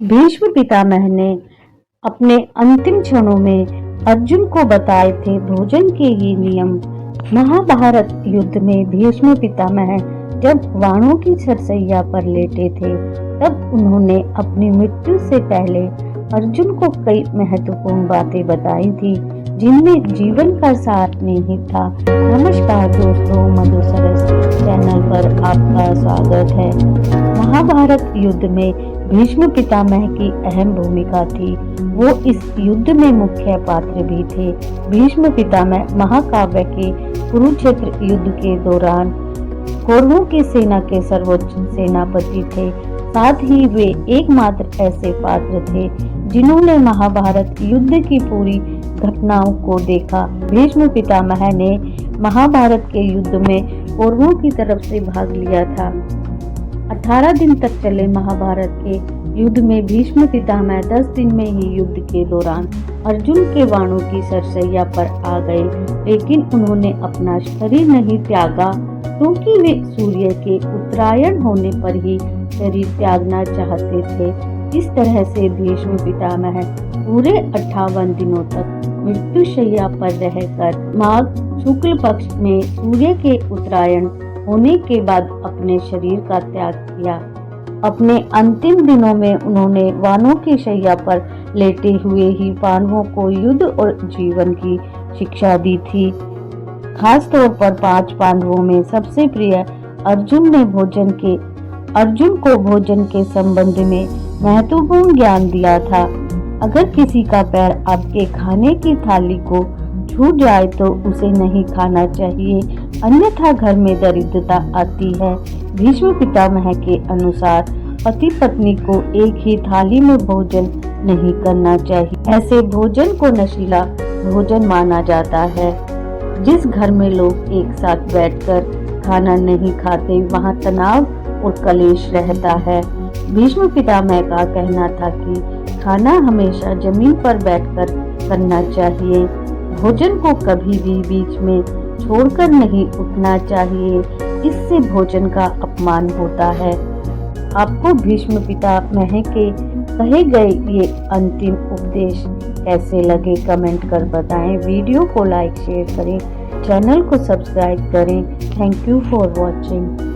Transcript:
भीष्म पितामह ने अपने अंतिम क्षणों में अर्जुन को बताए थे भोजन के ये नियम। महाभारत युद्ध में भीष्म पितामह जब वाणों की सरसैया पर लेटे थे, तब उन्होंने अपनी मृत्यु से पहले अर्जुन को कई महत्वपूर्ण बातें बताई थी, जिनमें जीवन का सार निहित था। नमस्कार दोस्तों, मधु सरस चैनल पर आपका स्वागत है। महाभारत युद्ध में भीष्म पितामह की अहम भूमिका थी। वो इस युद्ध में मुख्य पात्र भी थे। भीष्म पितामह महाकाव्य के कुरुक्षेत्र युद्ध के दौरान कौरवों की सेना के सर्वोच्च सेनापति थे। साथ ही वे एकमात्र ऐसे पात्र थे जिन्होंने महाभारत युद्ध की पूरी घटनाओं को देखा। भीष्म पितामह ने महाभारत के युद्ध में कौरवों की तरफ से भाग लिया था। 18 दिन तक चले महाभारत के युद्ध में भीष्म पितामह 10 दिन में ही युद्ध के दौरान अर्जुन के वाणों की सरसैया पर आ गए, लेकिन उन्होंने अपना शरीर नहीं त्यागा, क्योंकि वे सूर्य के उत्तरायण होने पर ही शरीर त्यागना चाहते थे। इस तरह से भीष्म पितामह पूरे 58 दिनों तक मृत्युशैया पर रहकर माघ शुक्ल पक्ष में सूर्य के उत्तरायण होने के बाद अपने शरीर का त्याग किया। अपने अंतिम दिनों में उन्होंने वानों की शैया पर लेटे हुए ही पांडवों को युद्ध और जीवन की शिक्षा दी थी। खास तौर पर 5 पांडवों में सबसे प्रिय अर्जुन को भोजन के संबंध में महत्वपूर्ण ज्ञान दिया था। अगर किसी का पैर आपके खाने की थाली को छू जाए तो उसे नहीं खाना चाहिए, अन्यथा घर में दरिद्रता आती है। भीष्म पितामह के अनुसार पति पत्नी को एक ही थाली में भोजन नहीं करना चाहिए। ऐसे भोजन को नशीला भोजन माना जाता है। जिस घर में लोग एक साथ बैठकर खाना नहीं खाते, वहां तनाव और कलेश रहता है। भीष्म पितामह का कहना था कि खाना हमेशा जमीन पर बैठकर करना चाहिए। भोजन को कभी भी बीच में छोड़कर नहीं उठना चाहिए, इससे भोजन का अपमान होता है। आपको भीष्म पितामह के कहे गए ये अंतिम उपदेश कैसे लगे, कमेंट कर बताएं। वीडियो को लाइक शेयर करें, चैनल को सब्सक्राइब करें। Thank you for watching.